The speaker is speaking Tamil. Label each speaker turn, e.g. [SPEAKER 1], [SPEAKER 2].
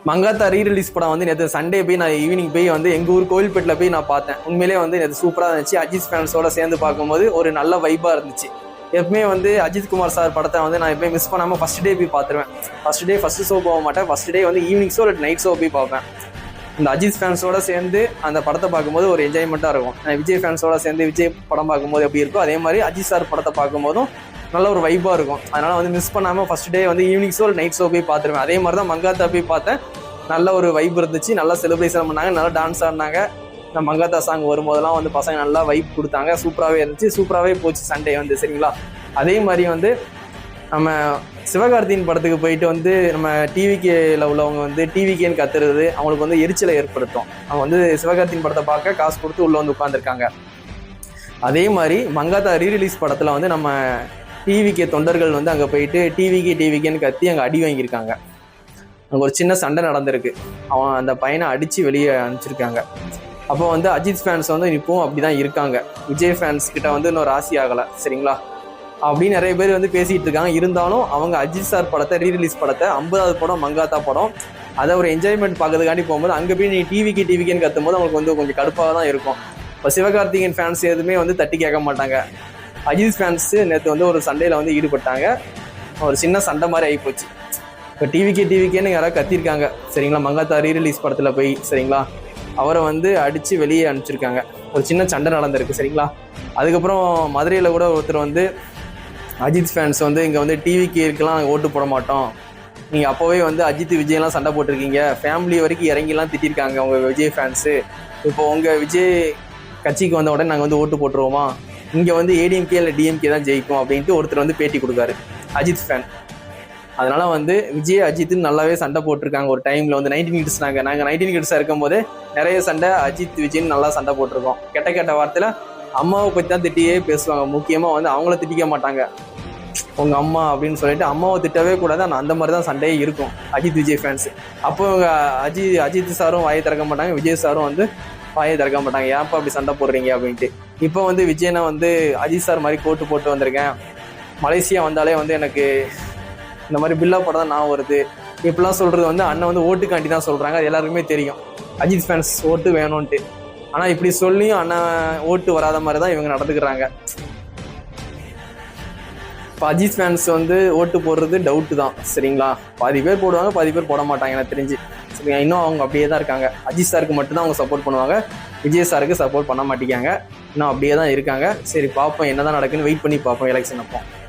[SPEAKER 1] மங்காத்தா ரீ-ரிலீஸ் படம் வந்து நேற்று சண்டே போய் நான் ஈவினிங் போய் வந்து எங்கள் ஊர் கோவில்பேட்டில் போய் நான் பார்த்தேன். உண்மையிலே வந்து நேற்று சூப்பராக இருந்துச்சு. அஜித் ஃபேன்ஸோட சேர்ந்து பார்க்கும்போது ஒரு நல்ல வைப்பாக இருந்துச்சு. எப்பவுமே வந்து அஜித் குமார் சார் படத்தை வந்து நான் எப்பவுமே மிஸ் பண்ணாமல் ஃபர்ஸ்ட் டே போய் பார்த்துருவேன். ஃபர்ஸ்ட் ஷோ போக மாட்டேன். ஃபர்ஸ்ட் டே வந்து ஈவினிங் ஷோ இல்லை நைட் ஷோ போய் பார்ப்பேன். இந்த அஜித் ஃபேன்ஸோட சேர்ந்து அந்த படத்தை பார்க்கும்போது ஒரு என்ஜாய்மெண்ட்டாக இருக்கும். விஜய் ஃபேன்ஸோட சேர்ந்து விஜய் படம் பார்க்கும்போது எப்படி இருக்கும், அதே மாதிரி அஜித் சார் படத்தை பார்க்கும்போதும் நல்ல ஒரு வைப்பாக இருக்கும். அதனால் வந்து மிஸ் பண்ணாமல் ஃபர்ஸ்ட் டே வந்து ஈவினிங் ஷோ நைட் ஷோ போய் பார்த்துருவேன். அதே மாதிரி தான் மங்காத்தா போய் பார்த்தேன். நல்ல ஒரு வைப் இருந்துச்சு. நல்லா செலிப்ரேஷன் பண்ணாங்க, நல்லா டான்ஸ் ஆடினாங்க. இந்த மங்காத்தா சாங் வரும்போதெல்லாம் வந்து பசங்க நல்லா வைப் கொடுத்தாங்க. சூப்பராகவே இருந்துச்சு. சூப்பராகவே போச்சு சண்டே வந்து. சரிங்களா, அதே மாதிரி வந்து நம்ம சிவகார்த்தியின் படத்துக்கு போயிட்டு வந்து நம்ம டிவிகேல உள்ளவங்க வந்து டிவிகேன்னு கத்துறது அவங்களுக்கு வந்து எரிச்சலை ஏற்படுத்தும். அவங்க வந்து சிவகார்த்தியின் படத்தை பார்க்க காசு கொடுத்து உள்ளே வந்து உட்காந்துருக்காங்க. அதே மாதிரி மங்காத்தா ரீ-ரிலீஸ் படத்தில் வந்து நம்ம டிவிகே தொண்டர்கள் வந்து அங்கே போயிட்டு டிவிகேன்னு கத்தி அங்கே அடி வாங்கியிருக்காங்க. அங்கே ஒரு சின்ன சண்டை நடந்திருக்கு. அவன் அந்த பையனை அடித்து வெளியே அனுப்பிச்சிருக்காங்க. அப்போ வந்து அஜித் ஃபேன்ஸ் வந்து இப்போவும் அப்படி தான் இருக்காங்க. விஜய் ஃபேன்ஸ் கிட்ட வந்து இன்னும் ராசி ஆகலை. சரிங்களா, அப்படின்னு நிறைய பேர் வந்து பேசிகிட்டு இருக்காங்க. இருந்தாலும் அவங்க அஜித் சார் படத்தை ரீ-ரிலீஸ் படத்தை 50வது படம் மங்காத்தா படம் அதை ஒரு என்ஜாய்மெண்ட் பார்க்கறதுக்காண்டி போகும்போது அங்கே போய் நீ டிவிகேன்னு கத்தும் போது அவங்களுக்கு வந்து கொஞ்சம் கடுப்பாக தான் இருக்கும். இப்போ சிவகார்த்திகேயன் ஃபேன்ஸ் எதுவுமே வந்து தட்டி கேட்க மாட்டாங்க. அஜித் ஃபேன்ஸு நேற்று வந்து ஒரு சண்டையில் வந்து ஈடுபட்டாங்க. ஒரு சின்ன சண்டை மாதிரி ஆகிப்போச்சு. இப்போ டிவிகேன்னு யாராவது கத்திருக்காங்க. சரிங்களா, மங்காத்தா ரீ-ரிலீஸ் படத்தில் போய் சரிங்களா அவரை வந்து அடித்து வெளியே அனுப்பிச்சிருக்காங்க. ஒரு சின்ன சண்டை நடந்திருக்கு. சரிங்களா, அதுக்கப்புறம் மதுரையில் கூட ஒருத்தர் வந்து அஜித் ஃபேன்ஸ் வந்து இங்கே வந்து டிவிகேக்கெலாம் ஓட்டு போட மாட்டோம், நீங்கள் அப்போவே வந்து அஜித் விஜயெல்லாம் சண்டை போட்டிருக்கீங்க, ஃபேமிலி வரைக்கும் இறங்கிலாம் திட்டிருக்காங்க உங்கள் விஜய் ஃபேன்ஸு, இப்போ உங்கள் விஜய் கட்சிக்கு வந்த உடனே நாங்கள் வந்து ஓட்டு போட்டுருவோமா, இங்கே வந்து ஏடிஎம்கே இல்லை டிஎம்கே தான் ஜெயிக்கும் அப்படின்ட்டு ஒருத்தர் வந்து பேட்டி கொடுக்காரு அஜித் ஃபேன். அதனால் வந்து விஜய் அஜித்துன்னு நல்லாவே சண்டை போட்டிருக்காங்க. ஒரு டைமில் வந்து 19 கிட்ஸ் நாங்கள் 19 கிட்ஸாக இருக்கும்போது நிறைய சண்டை அஜித் விஜய்ன்னு நல்லா சண்டை போட்டிருக்கோம். கெட்ட வார்த்தையில் அம்மாவை பற்றி தான் திட்டியே பேசுவாங்க. முக்கியமாக வந்து அவங்கள திட்டிக்க மாட்டாங்க. உங்கள் அம்மா அப்படின்னு சொல்லிட்டு அம்மாவை திட்டவே கூடாது. அந்த மாதிரி தான் சண்டையே இருக்கும் அஜித் விஜய் ஃபேன்ஸு. அப்போ அஜித் சாரும் வாயை திறக்க மாட்டாங்க, விஜய் சாரும் வந்து வாயை திறக்க மாட்டாங்க. ஏன்ப்பா அப்படி சண்டை போடுறீங்க அப்படின்ட்டு. இப்போ வந்து விஜய்னா வந்து அஜித் சார் மாதிரி கோட்டு போட்டு வந்திருக்கேன், மலேசியா வந்தாலே வந்து எனக்கு இந்த மாதிரி பில்லா படம் தான் நான் வருது இப்படிலாம் சொல்கிறது வந்து அண்ணன் வந்து ஓட்டுக்காண்டி தான் சொல்கிறாங்க. அது எல்லாருக்குமே தெரியும் அஜித் ஃபேன்ஸ் ஓட்டு வேணும்ன்ட்டு. ஆனால் இப்படி சொல்லியும் அண்ணன் ஓட்டு வராத மாதிரி தான் இவங்க நடந்துக்கிறாங்க. இப்போ அஜித் ஃபேன்ஸ் வந்து ஓட்டு போடுறது டவுட்டு தான். சரிங்களா, பாதி பேர் போடுவாங்க, பாதி பேர் போட மாட்டாங்க எனக்கு தெரிஞ்சு. சரிங்களா, இன்னும் அவங்க அப்படியே தான் இருக்காங்க. அஜித் சாருக்கு மட்டும்தான் அவங்க சப்போர்ட் பண்ணுவாங்க, விஜய் சாருக்கு சப்போர்ட் பண்ண மாட்டேங்காங்க. இன்னும் அப்படியே தான் இருக்காங்க. சரி பார்ப்போம் என்ன தான் நடக்குன்னு வெயிட் பண்ணி பார்ப்போம் எலெக்ஷன் அப்போ.